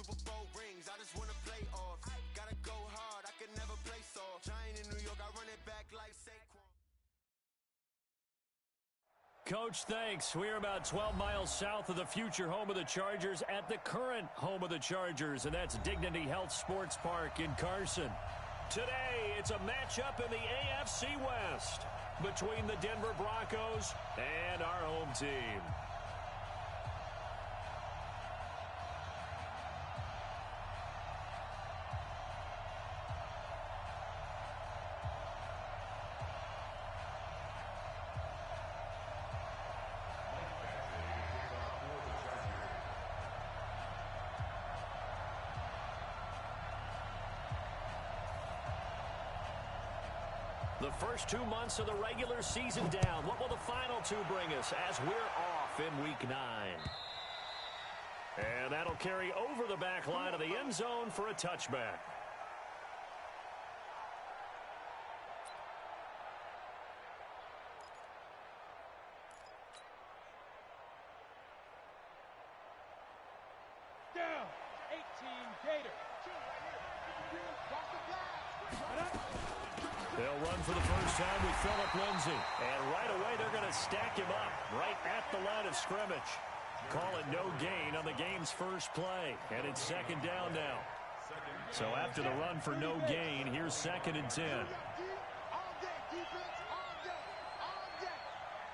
Super Bowl rings, I just wanna play off. Gotta go hard, I can never play soft. Giant in New York, I run it back like Saquon. Coach, thanks. We're about 12 miles south of the future home of the Chargers at the current home of the Chargers, and that's Dignity Health Sports Park in Carson. Today, it's a matchup in the AFC West between the Denver Broncos and our home team. The first 2 months of the regular season down. What will the final two bring us as we're off in Week 9? And that'll carry over the back line of the end zone for a touchback. Down, 18 Gator. They'll run for the first time with Phillip Lindsay. And right away, they're going to stack him up right at the line of scrimmage. Call it no gain on the game's first play. And it's second down now. So after the run for no gain, here's 2nd and 10. All day, defense, all day, all day.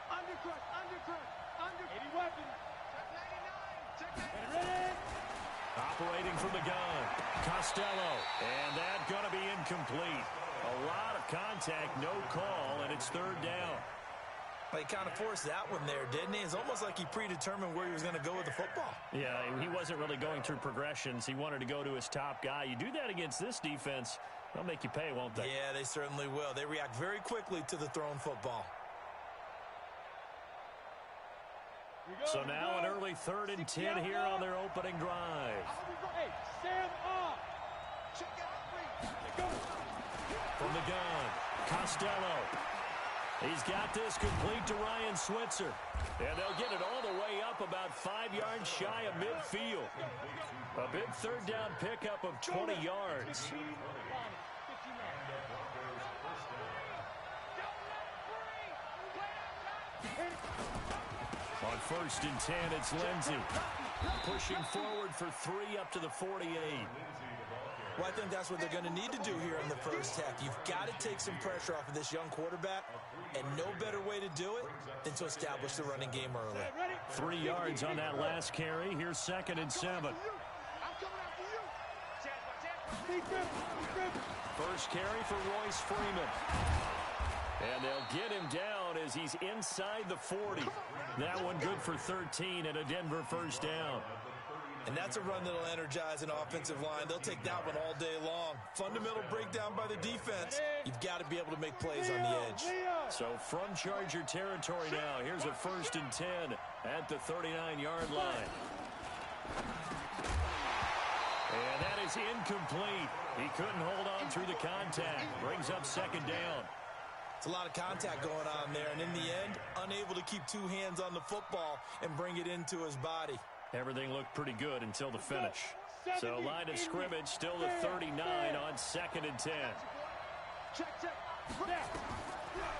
Undercut, undercut, under. 80 weapons. Check 99, check 99. Operating from the gun, Costello. And that's going to be incomplete. A lot of contact, no call, and it's 3rd down. Well, he kind of forced that one there, didn't he? It's almost like he predetermined where he was going to go with the football. Yeah, he wasn't really going through progressions. He wanted to go to his top guy. You do that against this defense, they'll make you pay, won't they? Yeah, they certainly will. They react very quickly to the thrown football. So now an early 3rd and 10 here on their opening drive. Hey, stand up. Check out 3. Go. From the gun, Costello. He's got this complete to Ryan Switzer. And they'll get it all the way up about 5 yards shy of midfield. A big 3rd down pickup of 20 yards. On 1st and 10, it's Lindsay. Pushing forward for 3 up to the 48. Well, I think that's what they're going to need to do here in the first half. You've got to take some pressure off of this young quarterback, and no better way to do it than to establish the running game early. 3 yards on that last carry. Here's 2nd and 7. First carry for Royce Freeman. And they'll get him down as he's inside the 40. That one good for 13 and a Denver first down. And that's a run that'll energize an offensive line. They'll take that one all day long. Fundamental breakdown by the defense. You've got to be able to make plays on the edge. So from Charger territory now, here's a 1st and 10 at the 39-yard line. And that is incomplete. He couldn't hold on through the contact. Brings up 2nd down. It's a lot of contact going on there, and in the end, unable to keep 2 hands on the football and bring it into his body. Everything looked pretty good until the finish. So line of scrimmage still the 39 on 2nd and 10.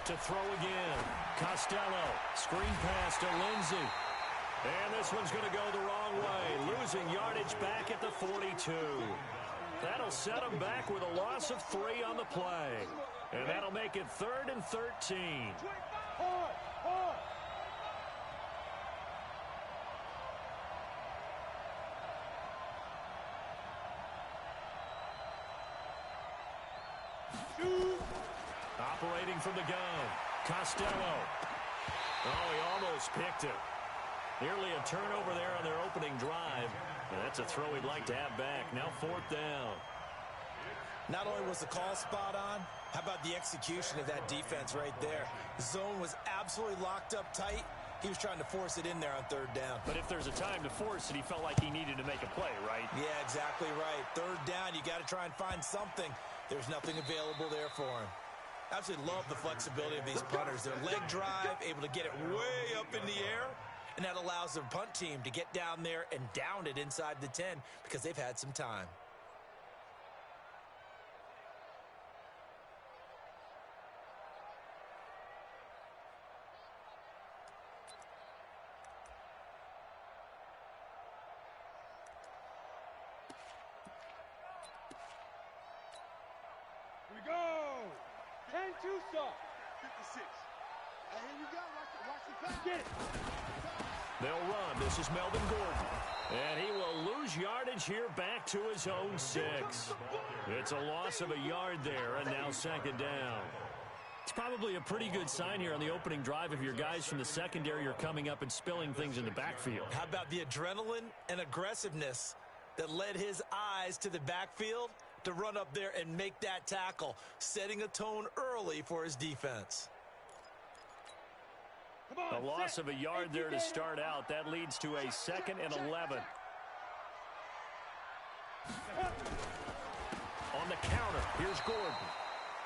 To throw again. Costello. Screen pass to Lindsay. And this one's going to go the wrong way. Losing yardage back at the 42. That'll set him back with a loss of 3 on the play. And that'll make it 3rd and 13. Operating from the gun, Costello. Oh, he almost picked it. Nearly a turnover there on their opening drive. And that's a throw he'd like to have back. Now 4th down. Not only was the call spot on, how about the execution of that defense right there? The zone was absolutely locked up tight. He was trying to force it in there on 3rd down. But if there's a time to force it, he felt like he needed to make a play, right? Yeah, exactly right. 3rd down, you got to try and find something. There's nothing available there for him. Absolutely love the flexibility of these punters. Their leg drive, able to get it way up in the air, and that allows the punt team to get down there and down it inside the 10 because they've had some time. Here we go. 10-2 stop. 56. Hey, here we go. Watch the pass. Get it. They'll run. This is Melvin Gordon. And he will lose yardage here back to his own 6. It's a loss of a yard there, and now second down. It's probably a pretty good sign here on the opening drive if your guys from the secondary are coming up and spilling things in the backfield. How about the adrenaline and aggressiveness that led his eyes to the backfield to run up there and make that tackle, setting a tone early for his defense. A loss of a yard there to start out. That leads to a 2nd and 11. On the counter, here's Gordon.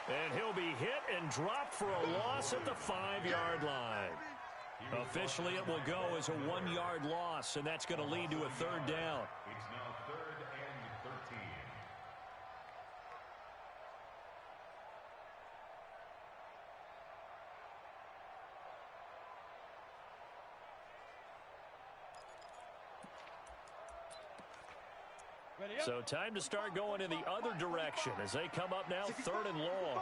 And he'll be hit and dropped for a loss at the 5-yard line. Officially, it will go as a 1-yard loss, and that's going to lead to a 3rd down. It's now 3rd and 13. So time to start going in the other direction as they come up now 3rd and long.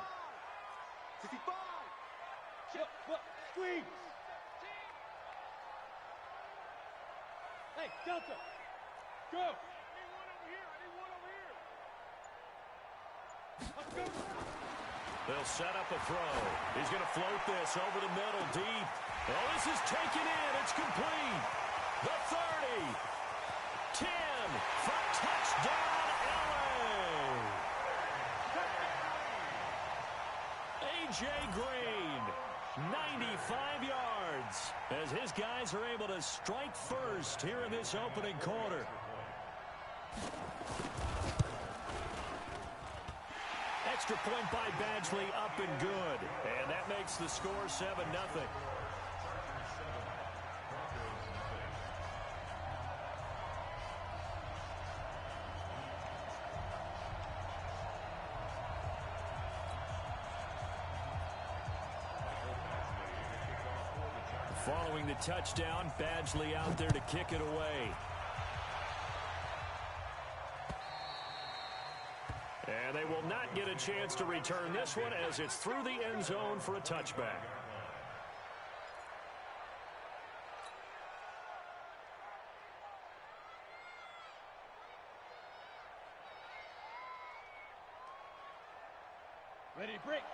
65. Squeeze. Hey, Delta. Go. I need one over here. Let's go. They'll set up a throw. He's going to float this over the middle deep. Oh, this is taken in. It's complete. The 30. 10 for touchdown, LA. A.J. Green, 95 yards, as his guys are able to strike first here in this opening quarter. Extra point by Badgley, up and good. And that makes the score 7-0. Following the touchdown, Badgley out there to kick it away. And they will not get a chance to return this one as it's through the end zone for a touchback.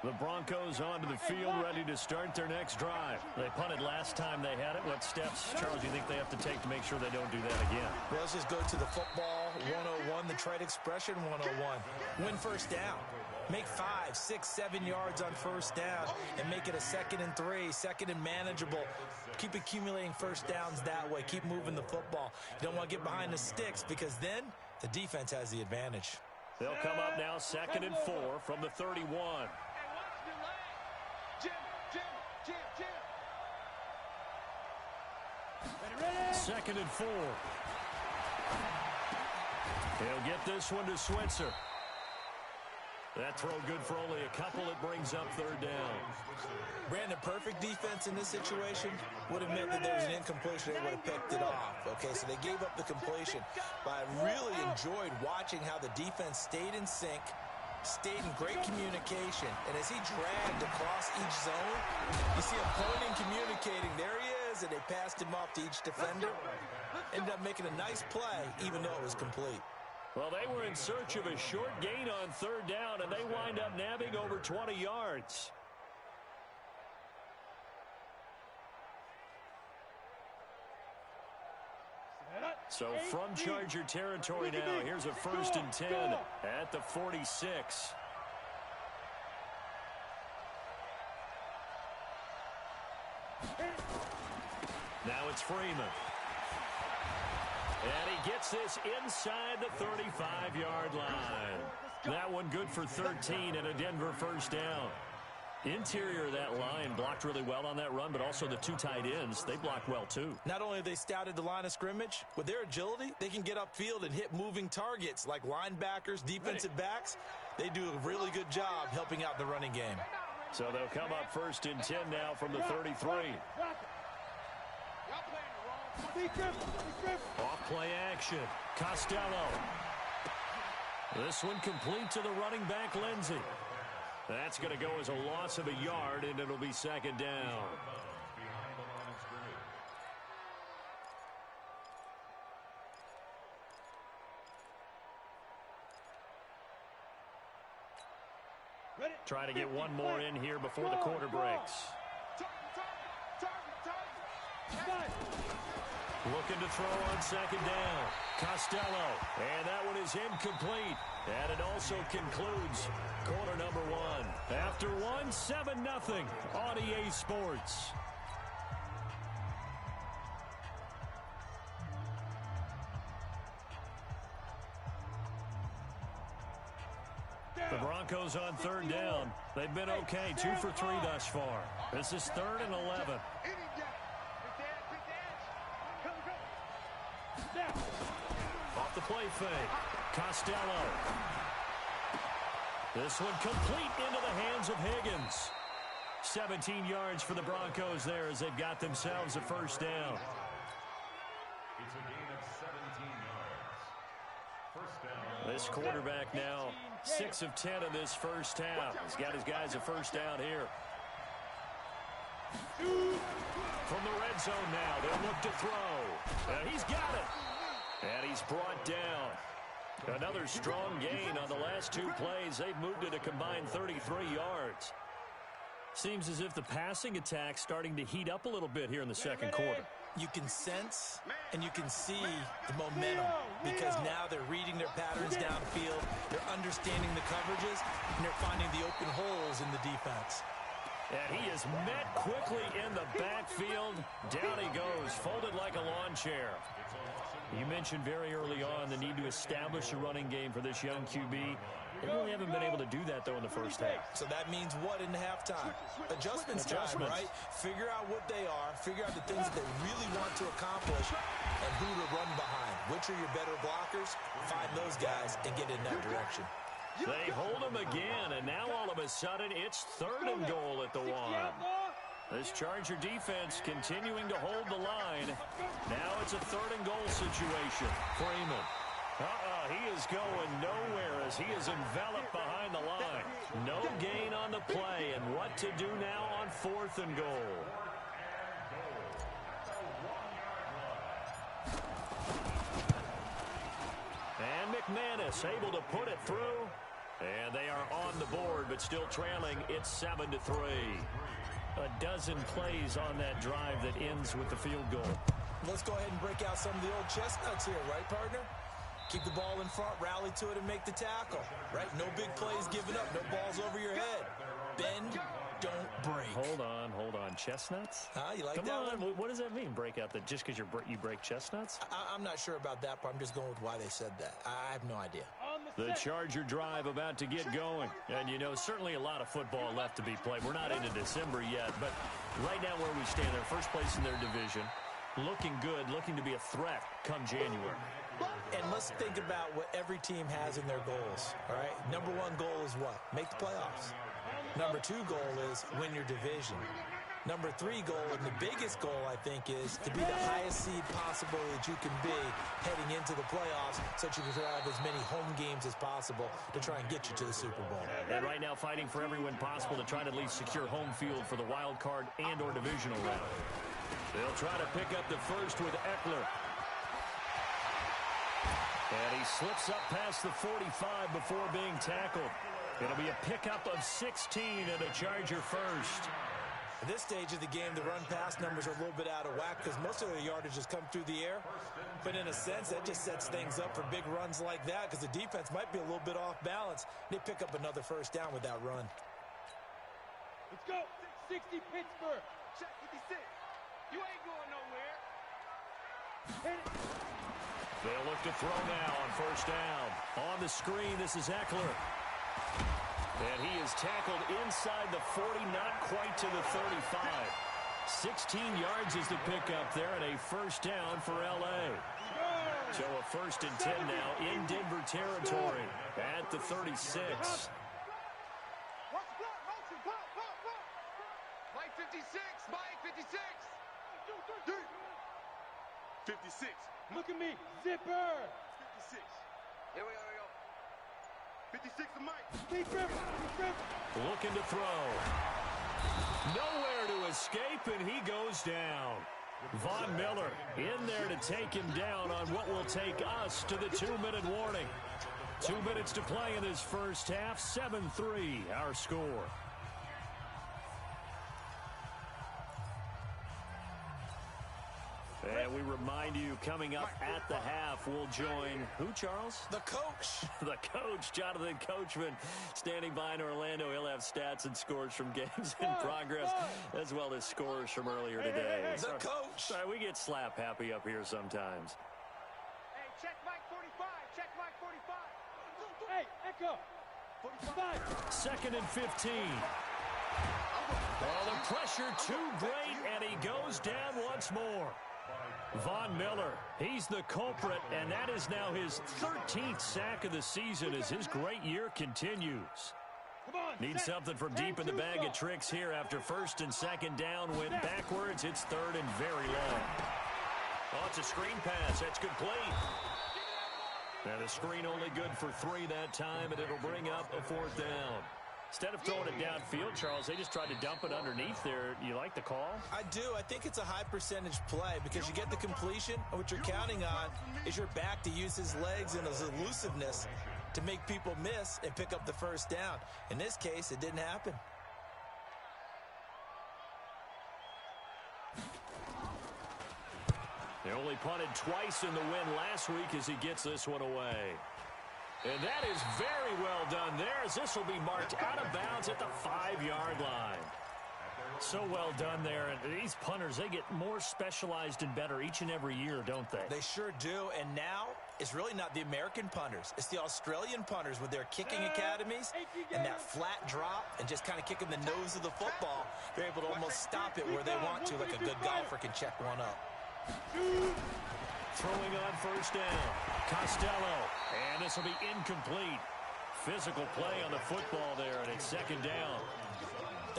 The Broncos onto the field, ready to start their next drive. They punted last time they had it. What steps, Charles, do you think they have to take to make sure they don't do that again? Well, let's just go to the football 101, the trade expression 101. Win first down. Make 5, 6, 7 yards on first down and make it a 2nd and 3, 2nd and manageable. Keep accumulating first downs that way. Keep moving the football. You don't want to get behind the sticks because then the defense has the advantage. They'll come up now 2nd and 4 from the 31. Second and 4. He'll get this one to Switzer. That throw good for only a couple. It brings up 3rd down. Brandon, perfect defense in this situation would have meant that there was an incompletion. They would have picked it off. Okay, so they gave up the completion. But I really enjoyed watching how the defense stayed in sync, stayed in great communication. And as he dragged across each zone, you see him pointing, communicating. There he is, and they passed him off to each defender. Ended up making a nice play, even though it was complete. Well, they were in search of a short gain on 3rd down, and they wind up nabbing over 20 yards. So from Charger territory now, here's a 1st and 10 at the 46. Now it's Freeman. And he gets this inside the 35-yard line. That one good for 13 and a Denver first down. Interior of that line blocked really well on that run, but also the two tight ends, they blocked well too. Not only have they scouted the line of scrimmage, with their agility, they can get upfield and hit moving targets like linebackers, defensive backs. They do a really good job helping out the running game. So they'll come up 1st and 10 now from the 33. Off play action. Costello. This one complete to the running back, Lindsey. That's going to go as a loss of a yard, and it'll be 2nd down. Try to get one more in here before the quarter breaks. Looking to throw on 2nd down. Costello. And that one is incomplete. And it also concludes quarter number 1. After 1, 7-0 on EA Sports. The Broncos on 3rd down. They've been okay. 2 for 3 thus far. This is 3rd and 11. Off the play fake. Costello. This one complete into the hands of Higgins. 17 yards for the Broncos there as they've got themselves a 1st down. It's a gain of 17 yards. 1st down. This quarterback now 6 of 10 in this 1st half. He's got his guys a 1st down here. From the red zone now, they'll look to throw. And he's got it. And he's brought down. Another strong gain on the last 2 plays. They've moved it a combined 33 yards. Seems as if the passing attack's starting to heat up a little bit here in the 2nd quarter. You can sense and you can see the momentum because now they're reading their patterns downfield, they're understanding the coverages, and they're finding the open holes in the defense. And he is met quickly in the backfield. Down he goes, folded like a lawn chair. You mentioned very early on the need to establish a running game for this young QB. They really haven't been able to do that, though, in the 1st half. So that means what in halftime? Adjustments time, right? Figure out what they are, figure out the things that they really want to accomplish, and who to run behind. Which are your better blockers? Find those guys and get in that direction. They hold him again, and now all of a sudden it's 3rd and goal at the 1. This Charger defense continuing to hold the line. Now it's a 3rd and goal situation. Freeman. He is going nowhere as he is enveloped behind the line. No gain on the play, and what to do now on 4th and goal. And McManus able to put it through. And they are on the board, but still trailing. It's 7-3. A dozen plays on that drive that ends with the field goal. Let's go ahead and break out some of the old chestnuts here, right, partner? Keep the ball in front, rally to it, and make the tackle, right? No big plays given up, no balls over your head. Bend, don't break. Hold on. Chestnuts? You like Come that on. one? What does that mean, break out? Just because you break chestnuts? I'm not sure about that part. I'm just going with why they said that. I have no idea. The Charger drive about to get going. And, you know, certainly a lot of football left to be played. We're not into December yet, but right now where we stand, they're 1st place in their division. Looking good, looking to be a threat come January. And let's think about what every team has in their goals, all right? Number 1 goal is what? Make the playoffs. Number 2 goal is win your division. Number 3 goal, and the biggest goal, I think, is to be the highest seed possible that you can be heading into the playoffs so that you can have as many home games as possible to try and get you to the Super Bowl. And right now fighting for every win possible to try to at least secure home field for the wild card and or divisional round. They'll try to pick up the first with Eckler. And he slips up past the 45 before being tackled. It'll be a pickup of 16 and a Charger first. At this stage of the game, the run-pass numbers are a little bit out of whack because most of the yardage has come through the air. But in a sense, that just sets things up for big runs like that because the defense might be a little bit off balance. They pick up another 1st down with that run. Let's go. 60 Pittsburgh. Check 56. You ain't going nowhere. Hit it. They'll look to throw now on 1st down. On the screen, this is Eckler. And he is tackled inside the 40, not quite to the 35. 16 yards is the pickup there, and a first down for L.A. So a 1st and 10 now in Denver territory at the 36. Mike 56, Mike 56. 56. Look at me, zipper. 56. Here we go. 56 to Mike. Deep river. Looking to throw. Nowhere to escape, and he goes down. Von Miller in there to take him down on what will take us to the 2-minute warning. 2 minutes to play in this first half. 7-3 our score. And we remind you, coming up at the half, we'll join who, Charles? The coach. The coach, Jonathan Coachman, standing by in Orlando. He'll have stats and scores from games in progress, as well as scores from earlier today. The coach. Sorry, we get slap happy up here sometimes. Hey, check Mike 45. Check Mike 45. Hey, Echo. 45. 2nd and 15. Oh, the pressure too great, and he goes down once more. Von Miller, he's the culprit, and that is now his 13th sack of the season as his great year continues. Needs something from deep in the bag of tricks here after 1st and 2nd down. Went backwards. It's 3rd and very long. Oh, it's a screen pass. That's complete. And the screen only good for 3 that time, and it'll bring up a 4th down. Instead of throwing it downfield, Charles, they just tried to dump it underneath there. You like the call? I do. I think it's a high-percentage play because you get the completion, and what you're counting on is your back to use his legs and his elusiveness to make people miss and pick up the 1st down. In this case, it didn't happen. They only punted twice in the win last week as he gets this one away. And that is very well done there, as this will be marked out of bounds at the 5-yard line. So well done there. And these punters, they get more specialized and better each and every year, don't they? They sure do. And now it's really not the American punters. It's the Australian punters with their kicking academies and that flat drop and just kind of kicking the nose of the football. They're able to almost stop it where they want to, like a good golfer can check one up. Throwing on 1st down. Costello. And this will be incomplete. Physical play on the football there, and it's 2nd down.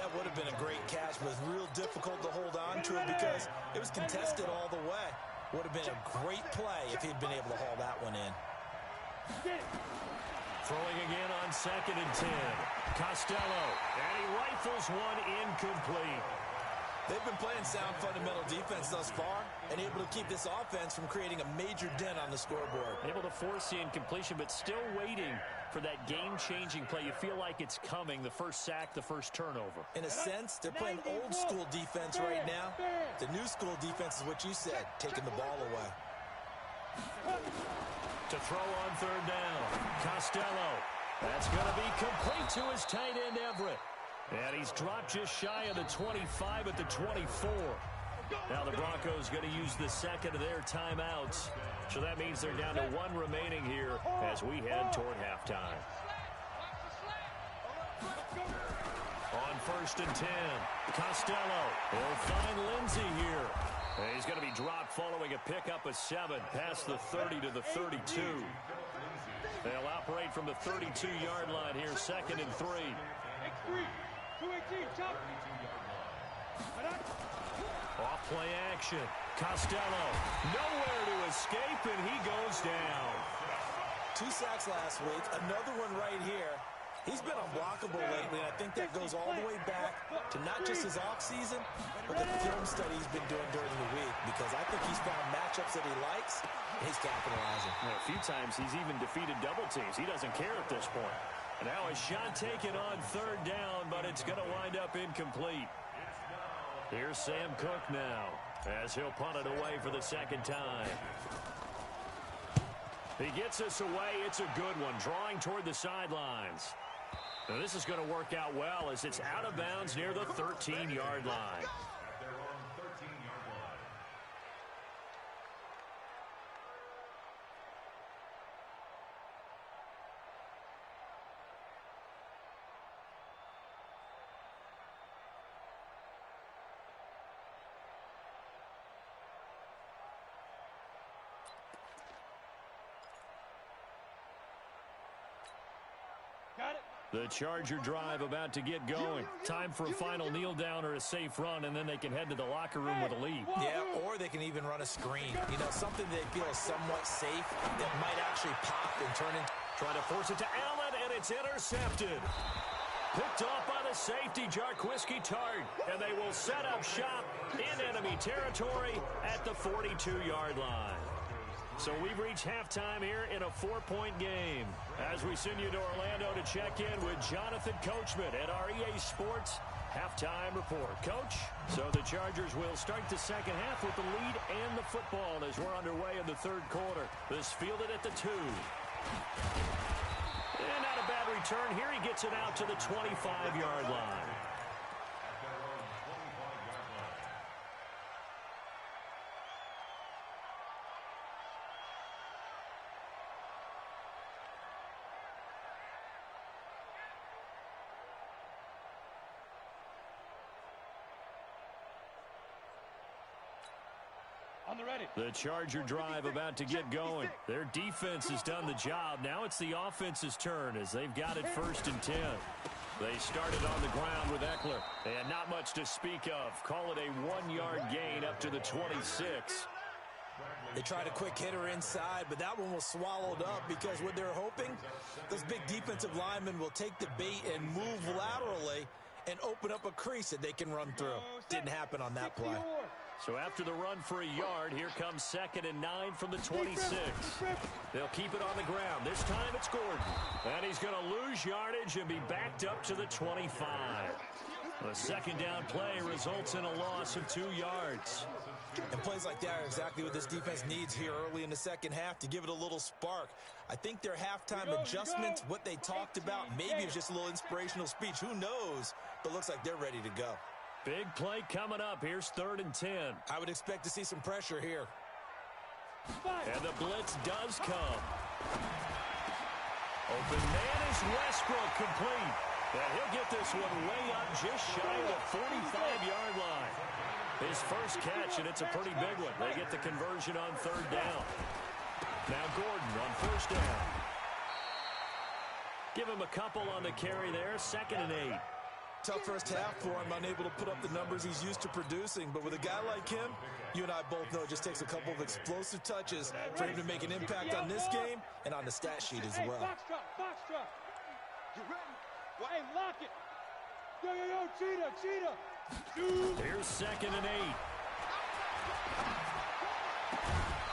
That would have been a great catch, but it was real difficult to hold on to it because it was contested all the way. Would have been a great play if he'd been able to haul that one in. Throwing again on 2nd and 10. Costello. And he rifles one incomplete. They've been playing sound fundamental defense thus far and able to keep this offense from creating a major dent on the scoreboard. Able to force the incompletion, but still waiting for that game-changing play. You feel like it's coming, the first sack, the first turnover. In a sense, they're playing old-school defense right now. The new-school defense is what you said, taking the ball away. To throw on 3rd down. Costello. That's going to be complete to his tight end, Everett. And he's dropped just shy of the 25 at the 24. Now the Broncos going to use the 2nd of their timeouts. So that means they're down to 1 remaining here as we head toward halftime. On 1st and 10, Costello will find Lindsey here. And he's going to be dropped following a pickup of 7 past the 30 to the 32. They'll operate from the 32-yard line here, 2nd and 3. 218, chop. Off play action. Costello nowhere to escape, and he goes down. 2 sacks last week, another one right here. He's been unblockable lately, and I think that goes all the way back to not just his offseason, but the film study he's been doing during the week, because I think he's found matchups that he likes, and he's capitalizing. Well, a few times he's even defeated double teams. He doesn't care at this point. And now a shot taken on 3rd down, but it's going to wind up incomplete. Here's Sam Cook now as he'll punt it away for the 2nd time. He gets us away. It's a good one, drawing toward the sidelines. Now this is going to work out well as it's out of bounds near the 13-yard line. The Charger drive about to get going. Time for a final kneel down or a safe run, and then they can head to the locker room with a lead. Yeah, or they can even run a screen. You know, something they feel is somewhat safe that might actually pop and turn into... Trying to force it to Allen, and it's intercepted. Picked off by the safety, Jarquiski Tart, and they will set up shop in enemy territory at the 42-yard line. So we've reached halftime here in a 4-point game. As we send you to Orlando to check in with Jonathan Coachman at our EA Sports Halftime Report. Coach, so the Chargers will start the second half with the lead and the football as we're underway in the third quarter. This fielded at the 2. And not a bad return here. He gets it out to the 25-yard line. The Charger drive about to get going. Their defense has done the job. Now it's the offense's turn as they've got it 1st and 10. They started on the ground with Eckler. And not much to speak of. Call it a 1-yard gain up to the 26. They tried a quick hitter inside, but that one was swallowed up because what they're hoping, those big defensive linemen will take the bait and move laterally and open up a crease that they can run through. Didn't happen on that play. So after the run for a yard, here comes 2nd and 9 from the 26. They'll keep it on the ground. This time it's Gordon. And he's going to lose yardage and be backed up to the 25. The second down play results in a loss of 2 yards. And plays like that are exactly what this defense needs here early in the second half to give it a little spark. I think their halftime adjustments, what they talked about, maybe it was just a little inspirational speech. Who knows? But looks like they're ready to go. Big play coming up. Here's 3rd and 10. I would expect to see some pressure here. And the blitz does come. Open man is Westbrook, complete. And he'll get this one way up just shy of the 45-yard line. His first catch, and it's a pretty big one. They get the conversion on 3rd down. Now Gordon on 1st down. Give him a couple on the carry there. 2nd and 8. Tough first half for him, unable to put up the numbers he's used to producing. But with a guy like him, you and I both know it just takes a couple of explosive touches for him to make an impact on this game and on the stat sheet as well. Box drop. You ready? Well, hey, lock it. Yo, cheetah. Here's 2nd and 8.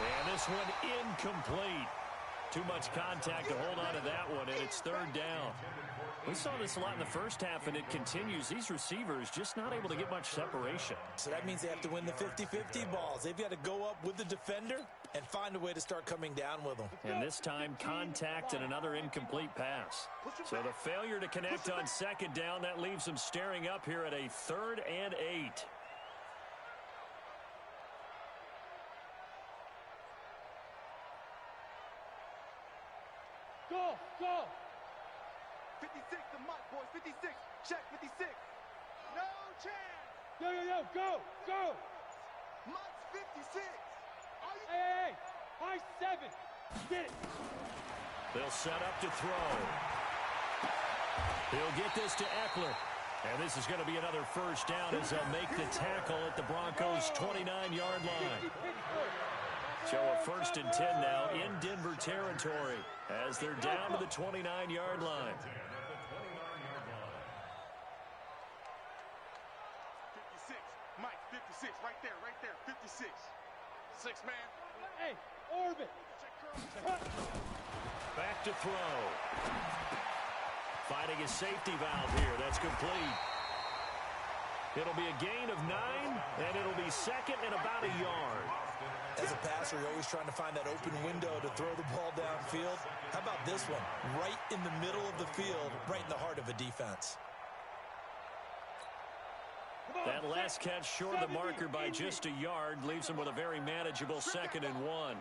And this one incomplete. Too much contact to hold on to that one, and it's 3rd down. We saw this a lot in the first half, and it continues. These receivers just not able to get much separation. So that means they have to win the 50-50 balls. They've got to go up with the defender and find a way to start coming down with them. And this time, contact and another incomplete pass. So the failure to connect on 2nd down, that leaves them staring up here at a 3rd and 8. Go. 56, the mic, boys. 56. Check 56. No chance. Yo, go. Mike's 56. Hey. High 7. Get it. They'll set up to throw. He'll get this to Eckler. And this is going to be another 1st down as they'll make the tackle at the Broncos' 29-yard line. So a 1st and 10 now in Denver territory as they're down to the 29-yard line. 56. Mike, 56. Right there. 56. 6 man. Hey, orbit. Back to throw. Finding a safety valve here. That's complete. It'll be a gain of 9, and it'll be 2nd and about a yard. As a passer, you're always trying to find that open window to throw the ball downfield. How about this one? Right in the middle of the field, right in the heart of a defense. That last catch short of the marker by just a yard leaves them with a very manageable 2nd and 1.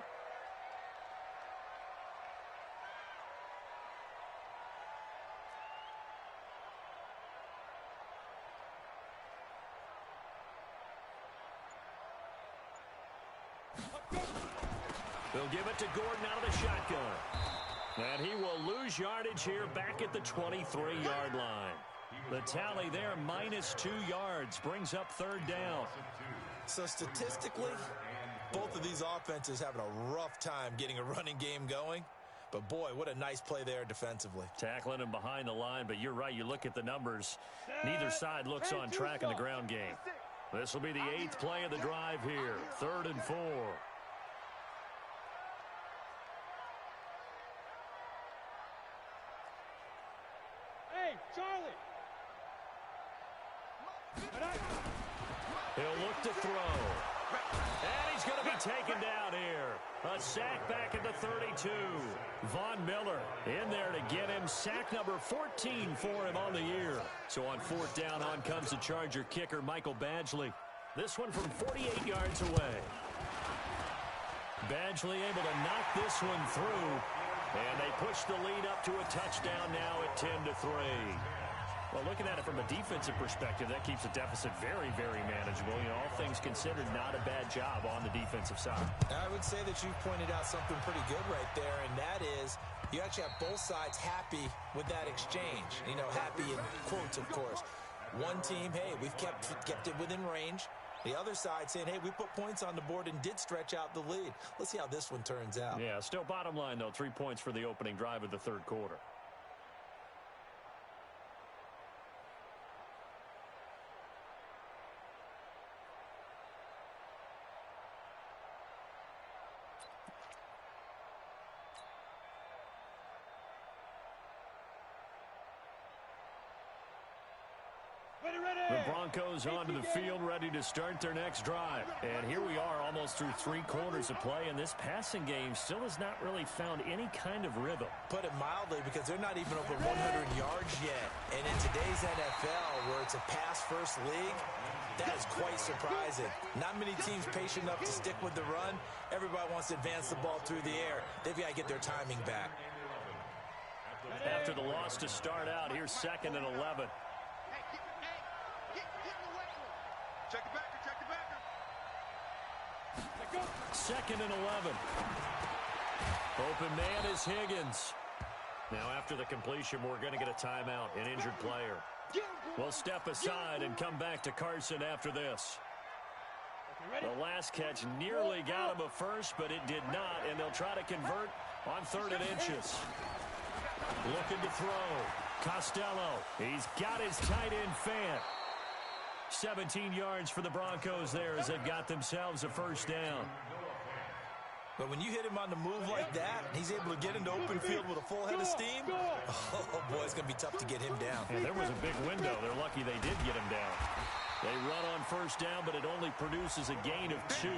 They'll give it to Gordon out of the shotgun. And he will lose yardage here back at the 23-yard line. The tally there, -2 yards, brings up third down. So statistically, both of these offenses having a rough time getting a running game going. But, boy, what a nice play there defensively. Tackling him behind the line, but you're right. You look at the numbers. Neither side looks on track in the ground game. This will be the 8th play of the drive here. 3rd and 4. Hey, Charlie. He'll look to throw. And he's going to be taken down here. A sack back at the 32. Von Miller in there to get him. Sack number 14 for him on the year. So on 4th down, on comes the Charger kicker, Michael Badgley. This one from 48 yards away. Badgley able to knock this one through. And they push the lead up to a touchdown now at 10-3. Well, looking at it from a defensive perspective, that keeps the deficit very, very manageable. You know, all things considered, not a bad job on the defensive side. I would say that you've pointed out something pretty good right there, and that is you actually have both sides happy with that exchange. You know, happy in quotes, of course. One team, hey, we've kept it within range. The other side saying, hey, we put points on the board and did stretch out the lead. Let's see how this one turns out. Yeah, still bottom line, though, 3 points for the opening drive of the third quarter. The Broncos onto the field, ready to start their next drive. And here we are almost through 3 quarters of play, and this passing game still has not really found any kind of rhythm. Put it mildly, because they're not even over 100 yards yet. And in today's NFL, where it's a pass-first league, that is quite surprising. Not many teams patient enough to stick with the run. Everybody wants to advance the ball through the air. They've got to get their timing back. After the loss to start out, here's 2nd and 11. Check the backer, check the backer. 2nd and 11. Open man is Higgins. Now after the completion, we're going to get a timeout, an injured player. We'll step aside and come back to Carson after this. The last catch nearly got him a first, but it did not, and they'll try to convert on 3rd and inches. Looking to throw. Costello. He's got his tight end Fant. 17 yards for the Broncos there as they've got themselves a first down. But when you hit him on the move like that, he's able to get into open field with a full head of steam. Oh, boy, it's going to be tough to get him down. Yeah, there was a big window. They're lucky they did get him down. They run on first down, but it only produces a gain of 2.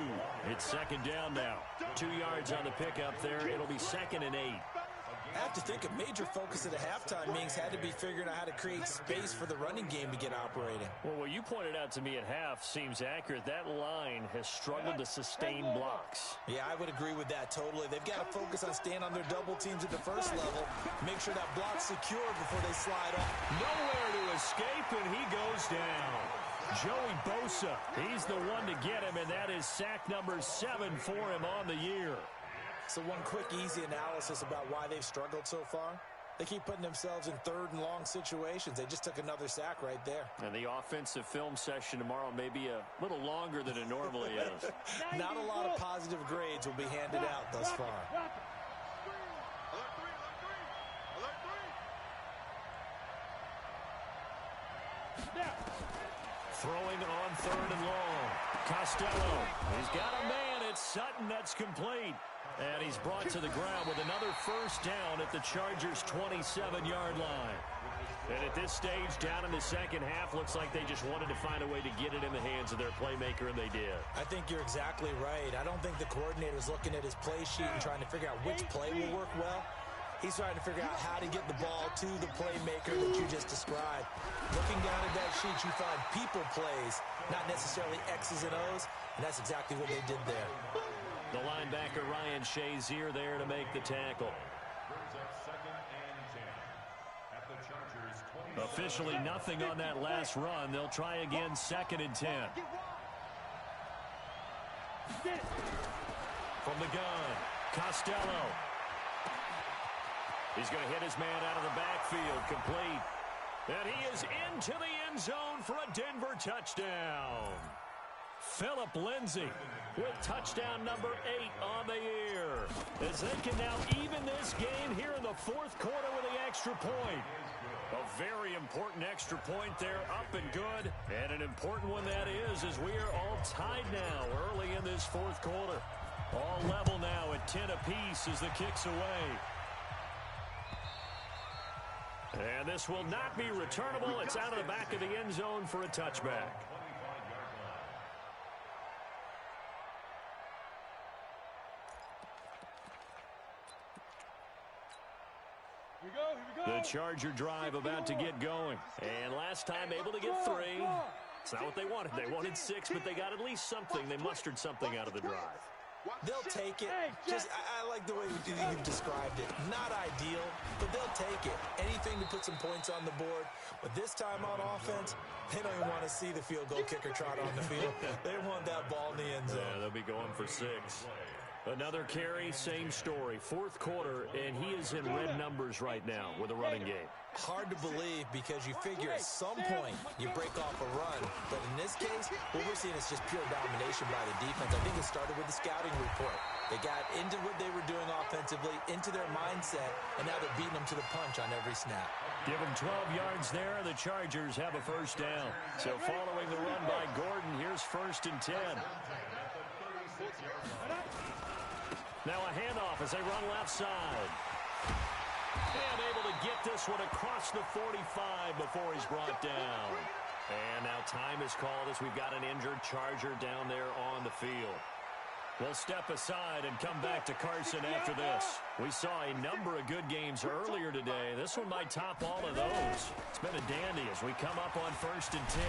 It's 2nd down now. 2 yards on the pickup there. It'll be 2nd and 8. I have to think a major focus at the halftime meetings had to be figuring out how to create space for the running game to get operating. Well, what you pointed out to me at half seems accurate. That line has struggled to sustain blocks. Yeah, I would agree with that totally. They've got to focus on staying on their double teams at the first level. Make sure that block's secure before they slide off. Nowhere to escape, and he goes down. Joey Bosa, he's the one to get him, and that is sack number 7 for him on the year. So one quick, easy analysis about why they've struggled so far. They keep putting themselves in 3rd and long situations. They just took another sack right there. And the offensive film session tomorrow may be a little longer than it normally is. Not a lot of positive grades will be handed out thus far. Throwing on 3rd and long. Costello. He's got a man. It's Sutton. That's complete. And he's brought to the ground with another first down at the Chargers' 27-yard line. And at this stage, down in the second half, looks like they just wanted to find a way to get it in the hands of their playmaker, and they did. I think you're exactly right. I don't think the coordinator's looking at his play sheet and trying to figure out which play will work well. He's trying to figure out how to get the ball to the playmaker that you just described. Looking down at that sheet, you find people plays, not necessarily X's and O's, and that's exactly what they did there. The linebacker, Ryan Shazier, there to make the tackle. Officially nothing on that last run. They'll try again, 2nd and 10. From the gun, Costello. He's going to hit his man out of the backfield, complete. And he is into the end zone for a Denver touchdown. Phillip Lindsay with touchdown number 8 on the year, as they can now even this game here in the fourth quarter with the extra point. A very important extra point there, up and good. And an important one that is, as we are all tied now early in this fourth quarter. All level now at 10 apiece as the kick's away. And this will not be returnable. It's out of the back of the end zone for a touchback. The Charger drive about to get going. And last time able to get 3. It's not what they wanted. They wanted 6, but they got at least something. They mustered something out of the drive. They'll take it. I like the way you've described it. Not ideal, but they'll take it. Anything to put some points on the board. But this time on offense, they don't even want to see the field goal kicker trot on the field. They want that ball in the end zone. Yeah, they'll be going for 6. Another carry, same story. Fourth quarter, and he is in red numbers right now with a running game. Hard to believe because you figure at some point you break off a run. But in this case, what we're seeing is just pure domination by the defense. I think it started with the scouting report. They got into what they were doing offensively, into their mindset, and now they're beating them to the punch on every snap. Give them 12 yards there. The Chargers have a first down. So following the run by Gordon, here's 1st and 10. Now a handoff as they run left side. And able to get this one across the 45 before he's brought down. And now time is called as we've got an injured Charger down there on the field. We'll step aside and come back to Carson after this. We saw a number of good games earlier today. This one might top all of those. It's been a dandy as we come up on 1st and 10.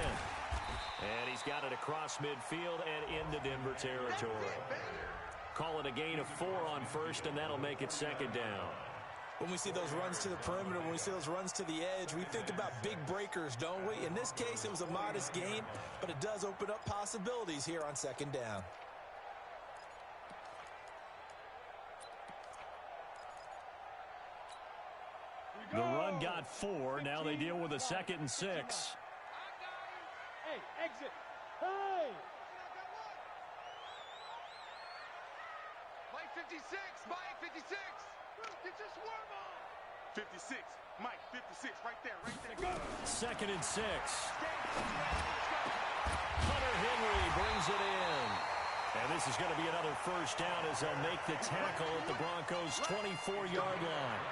And he's got it across midfield and into Denver territory. Call it a gain of 4 on 1st, and that'll make it 2nd down. When we see those runs to the perimeter, when we see those runs to the edge, we think about big breakers, don't we? In this case, it was a modest gain, but it does open up possibilities here on 2nd down. The run got 4. Now they deal with a 2nd and 6. Hey, exit. Hey! Mike 56, Mike 56. Get your swarm on. 56, Mike 56, right there, right there. Go. 2nd and 6. Hunter Henry brings it in. And this is going to be another first down as they'll make the tackle at the Broncos' 24-yard line.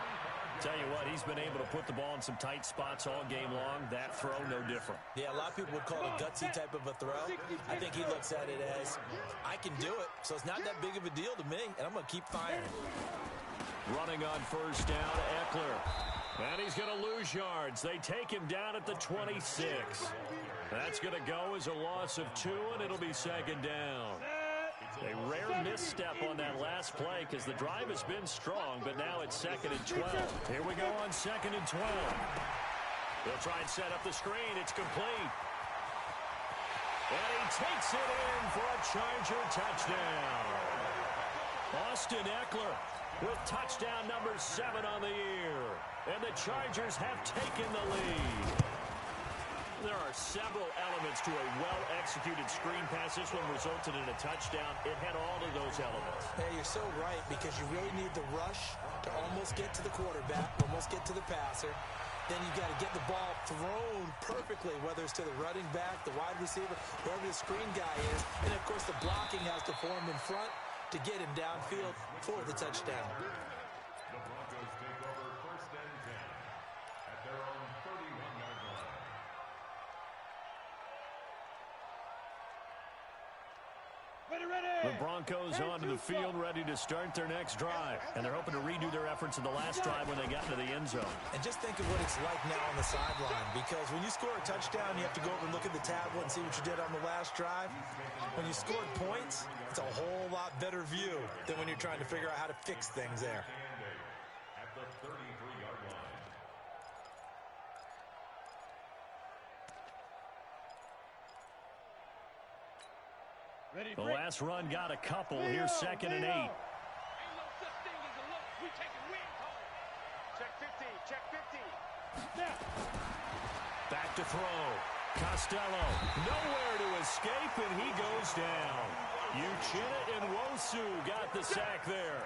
Tell you what, he's been able to put the ball in some tight spots all game long. That throw, no different. Yeah, a lot of people would call it a gutsy type of a throw. I think he looks at it as, I can do it, so it's not that big of a deal to me, and I'm going to keep firing. Running on first down, Eckler. And he's going to lose yards. They take him down at the 26. That's going to go as a loss of 2, and it'll be 2nd down. A rare misstep on that last play because the drive has been strong, but now it's 2nd and 12. Here we go on 2nd and 12. They'll try and set up the screen. It's complete. And he takes it in for a Charger touchdown. Austin Eckler with touchdown number 7 on the year. And the Chargers have taken the lead. There are several elements to a well-executed screen pass. This one resulted in a touchdown. It had all of those elements. Hey, you're so right because you really need the rush to almost get to the quarterback, almost get to the passer. Then you got to get the ball thrown perfectly, whether it's to the running back, the wide receiver, wherever the screen guy is. And, of course, the blocking has to form in front to get him downfield for the touchdown. The Broncos take over 1st and 10 at their own 31-yard line. The Broncos onto the field, ready to start their next drive. And they're hoping to redo their efforts in the last drive when they got into the end zone. And just think of what it's like now on the sideline, because when you score a touchdown, you have to go over and look at the tablet and see what you did on the last drive. When you scored points, it's a whole lot better view than when you're trying to figure out how to fix things there. At the 33-yard line. The last run got a couple. Here's 2nd and 8. Ain't no such thing as a look. We taking wins home. Check 50. Check 50. Now. Back to throw. Costello, nowhere to escape, and he goes down. Uchenna Nwosu got the sack there.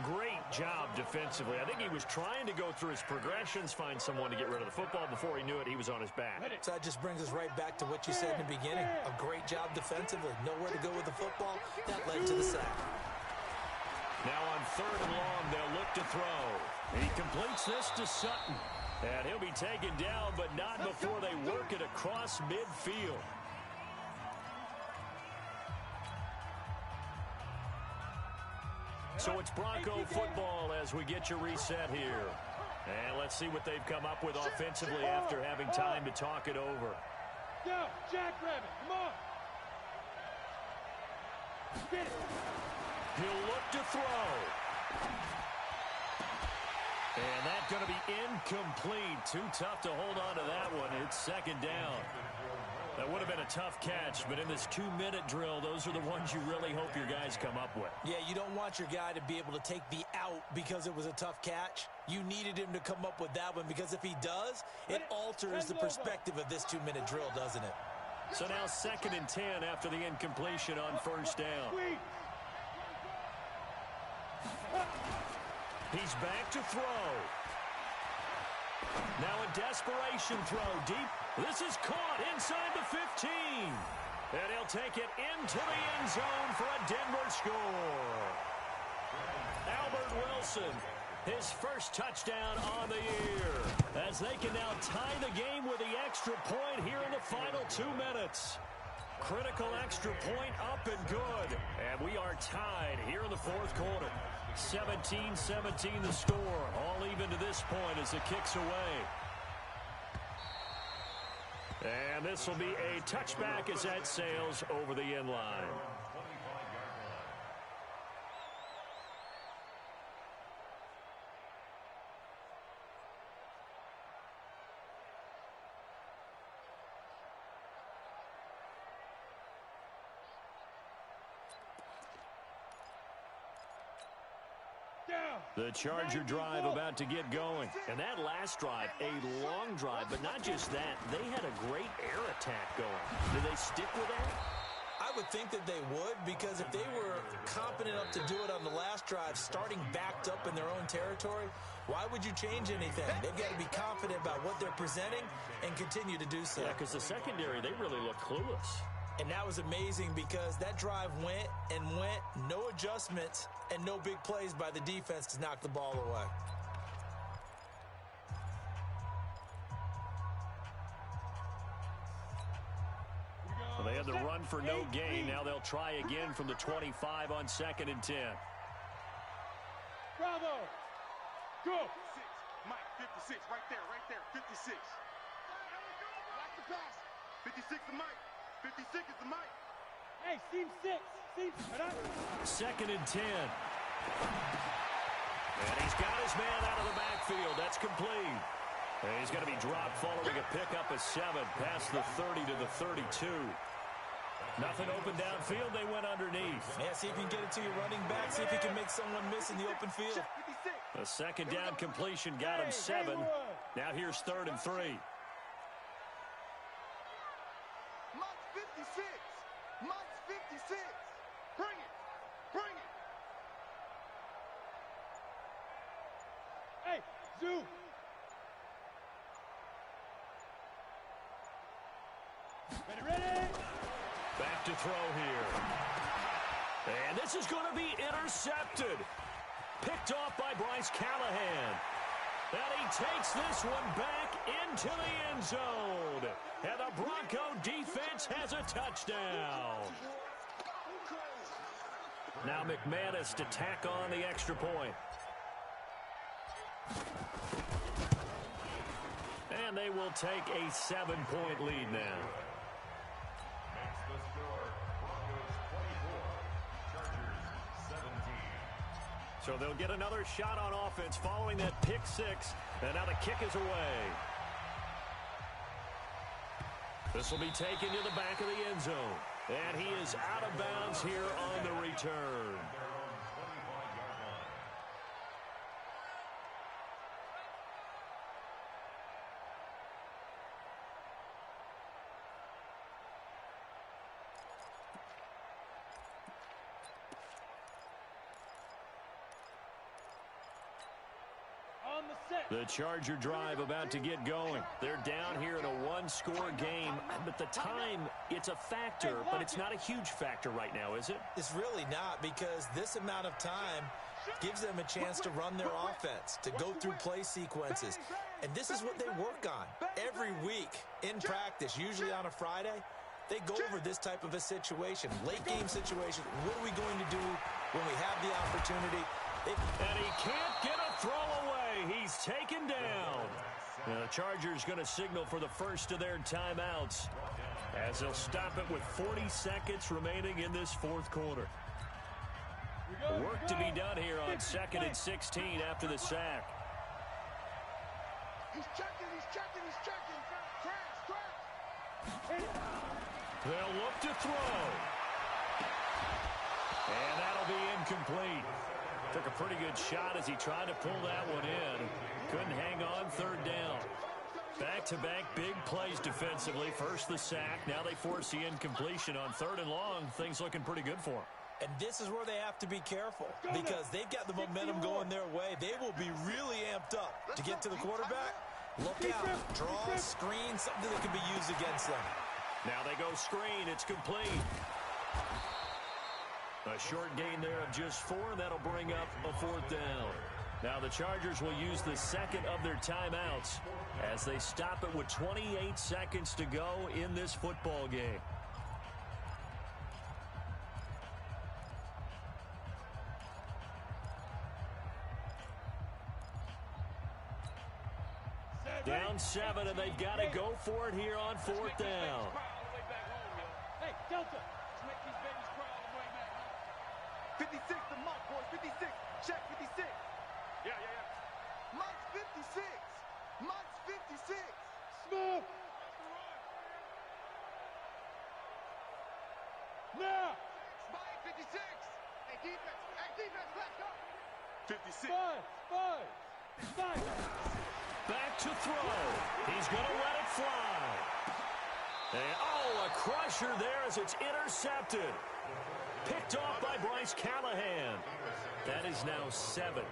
Great job defensively. I think he was trying to go through his progressions, find someone to get rid of the football. Before he knew it, he was on his back. So that just brings us right back to what you said in the beginning. A great job defensively. Nowhere to go with the football. That led to the sack. Now on 3rd and long, they'll look to throw. He completes this to Sutton. And he'll be taken down, but not before they work it across midfield. So it's Bronco football as we get you reset here. And let's see what they've come up with offensively after having time to talk it over. Go, Jackrabbit, come on. Get it. He'll look to throw. And that's going to be incomplete. Too tough to hold on to that one. It's 2nd down. That would have been a tough catch, but in this 2-minute drill, those are the ones you really hope your guys come up with. Yeah, you don't want your guy to be able to take the out because it was a tough catch. You needed him to come up with that one because if he does, it alters the perspective of this 2-minute drill, doesn't it? So now 2nd and 10 after the incompletion on 1st down. He's back to throw. Now a desperation throw deep. This is caught inside the 15. And he'll take it into the end zone for a Denver score. Albert Wilson, his first touchdown on the year. As they can now tie the game with the extra point here in the final 2 minutes. Critical extra point up and good. And we are tied here in the 4th quarter. 17-17 the score. All even to this point as it kicks away. And this will be a touchback as that sails over the end line. The Charger drive about to get going. And that last drive, a long drive, but not just that. They had a great air attack going. Do they stick with that? I would think that they would, because if they were competent enough to do it on the last drive, starting backed up in their own territory, why would you change anything? They've got to be confident about what they're presenting and continue to do so. Yeah, because the secondary, they really look clueless. And that was amazing because that drive went and went, no adjustments, and no big plays by the defense to knock the ball away. Well, they had the run for no gain. Now they'll try again from the 25 on 2nd and 10. Bravo. Go. 56. Mike, 56, right there, 56. Watch the pass. 56 to Mike. 56 is the Mike. Hey, seam 6. Seam. 2nd and 10. And he's got his man out of the backfield. That's complete. And he's going to be dropped following a pickup of 7 past the 30 to the 32. Nothing open downfield. They went underneath. Yeah, see if you can get it to your running back. See if you can make someone miss in the open field. A 2nd down completion got him 7. Now here's 3rd and 3. Mike's 56. Mike's 56. Bring it. Bring it. Hey, Zoo. Ready? Back to throw here. And this is going to be intercepted. Picked off by Bryce Callahan. And he takes this one back into the end zone. And the Bronco defense has a touchdown. Now McManus to tack on the extra point. And they will take a 7-point lead now. Makes the score Broncos 24, Chargers 17. So they'll get another shot on offense following that pick 6. And now the kick is away. This will be taken to the back of the end zone. And he is out of bounds here on the return. The Charger drive about to get going. They're down here in a one-score game, but the time, it's a factor, but it's not a huge factor right now, is it? It's really not, because this amount of time gives them a chance to run their offense, to go through play sequences. And this is what they work on every week in practice, usually on a Friday. They go over this type of a situation, late game situation. What are we going to do when we have the opportunity? And he can't get a throw away. He's taken down. And the Chargers going to signal for the first of their timeouts as they'll stop it with 40 seconds remaining in this fourth quarter. Work to be done here on 2nd and 16 after the sack. He's checking. Crash. They'll look to throw. And that'll be incomplete. Took a pretty good shot as he tried to pull that one in. Couldn't hang on, third down. Back-to-back big plays defensively. First the sack. Now they force the incompletion on 3rd and long. Things looking pretty good for them. And this is where they have to be careful, because they've got the momentum going their way. They will be really amped up to get to the quarterback. Look out. Draw, screen, something that can be used against them. Now they go screen. It's complete. A short gain there of just 4. That'll bring up a 4th down. Now the Chargers will use the second of their timeouts as they stop it with 28 seconds to go in this football game. Down 7, and they've got to go for it here on 4th down. Hey, Delta, let's make these babies cry all the way back home. 56, the mark, boys. 56. Check 56. Yeah. Mike's 56. Mike's 56. Smith. Now. Mike 56. Hey, defense, let's go. 56. Five. Back to throw. He's going to let it fly. And, a crusher there as it's intercepted. Picked off by Bryce Callahan. That is now 7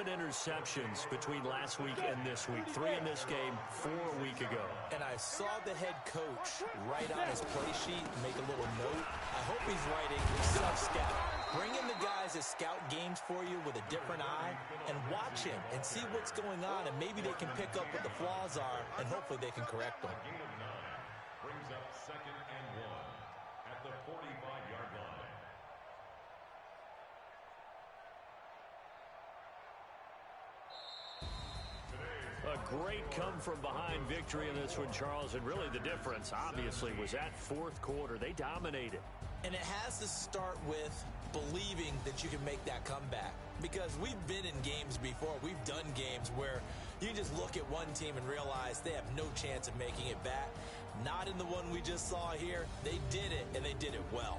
interceptions between last week and this week. 3 in this game, 4 a week ago. And I saw the head coach write on his play sheet, make a little note. I hope he's writing self-scout. Bring in the guys that scout games for you with a different eye and watch him and see what's going on, and maybe they can pick up what the flaws are, and hopefully they can correct them. Brings up 2nd and 1 at the 45-yard line. A great come-from-behind victory in this one, Charles, and really the difference, obviously, was that fourth quarter. They dominated. And it has to start with believing that you can make that comeback, because we've been in games before. We've done games where you just look at one team and realize they have no chance of making it back. Not in the one we just saw here. They did it, and they did it well.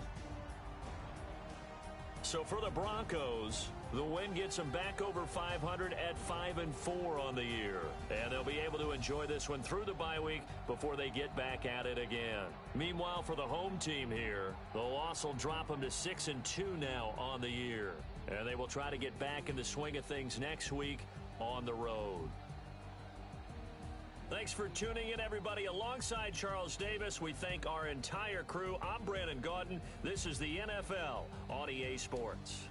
So for the Broncos, the win gets them back over 500 at 5-4 on the year. And they'll be able to enjoy this one through the bye week before they get back at it again. Meanwhile, for the home team here, the loss will drop them to 6-2 now on the year. And they will try to get back in the swing of things next week on the road. Thanks for tuning in, everybody. Alongside Charles Davis, we thank our entire crew. I'm Brandon Gaudin. This is the NFL on EA Sports.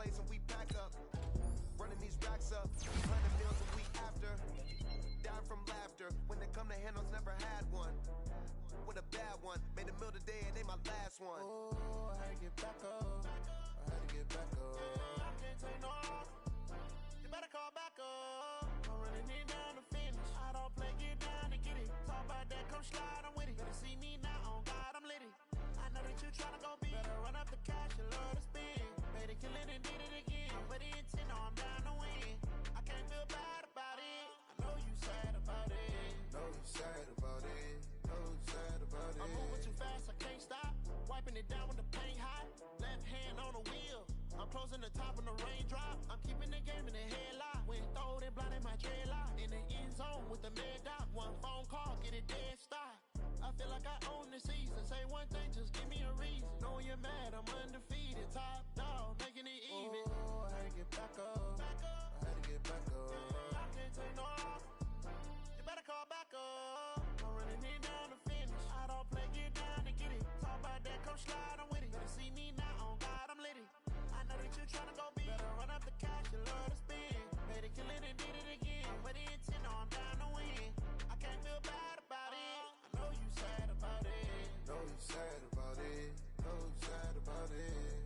place and we pack up. Running these racks up, 100 meals a week after. Dying from laughter, when they come to handles, never had one. With a bad one, made a meal today and they my last one. Oh, I had to get back up. I had to get back up. I can't take no off. You better call back up. I'm running it down to finish. I don't play, get down and get it. Talk about that, come slide, I'm with it. Better see me now, on God, I'm litty. I know that you tryna go big. Better run up the cash, you love to spin. Better kill it and did it again. But the intent, no, I'm down to win. I can't feel bad about it. I know you sad about it. Know you sad about it. Know you sad about it. I'm moving too fast, I can't stop. Wiping it down with the paint hot. Left hand on the wheel. I'm closing the top when the raindrop. I'm keeping the game in the headlock. When throwed and blinded my dreadlock. In the end zone with the mad dot. One phone call, get it dead stop. I feel like I own the season. Say one thing, just give me a reason. Knowing you're mad, I'm undefeated. Top dog, making it even. Oh, I had to get back up. I had to get back up. I can't take no off. You better call back up. I'm running it down to finish. I don't play, get down and get it. Talk about that, come slide, I'm with it. Better see me now, on God, I'm litty. I know that you tryna go big. Better run up the cash, you love to spin. Better kill it and did it again. But the intent, no, I'm down to win. I can't feel bad about it. I know you sad about it. Know you sad about it. Know you sad about it.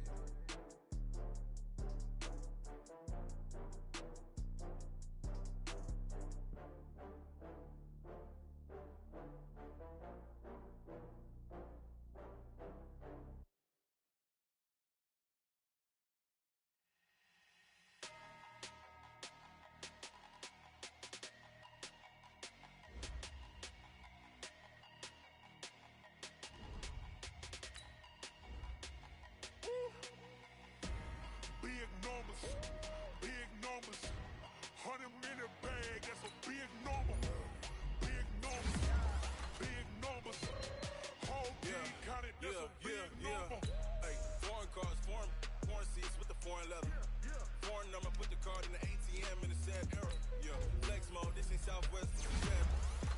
Big numbers, big numbers. 100 minute bag, that's a big number. Big numbers, big numbers. Whole team counted, that's a big number. Hey, foreign cars, foreign seats with the foreign leather. Foreign number, put the card in the ATM in the sad era. Yeah, flex mode, this ain't Southwest, this is Jet.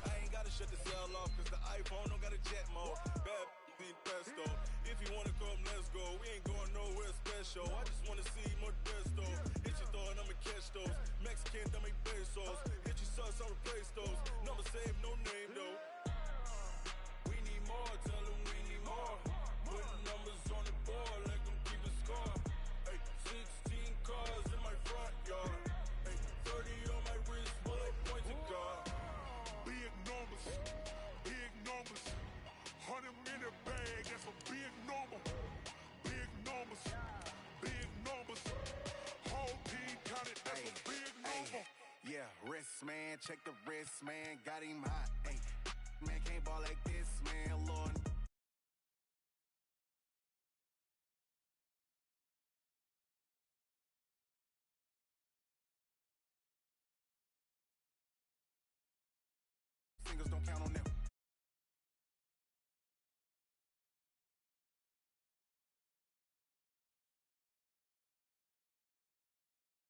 I ain't gotta shut the cell off, cause the iPhone don't got a jet mode. Bad being pesto. If you wanna come, let's go. We ain't going nowhere special. I just wanna see more pesto. Hit your thought, I'ma catch those. Mexican, I make pesos. Hit your sus, I'll replace those. Number save, no name though. We need more, tell them we need more. Putting numbers on the board like I'm keeping score. Hey, 16 cars in my front yard. Hey, 30 on my wrist while I point to God. Big numbers, big numbers. 100 minute bag, that's a big number. Big numbers, big numbers. Whole team counted, that's a big number. Yeah, wrist man, check the wrist man, got him hot. Ay, man can't ball like this, man.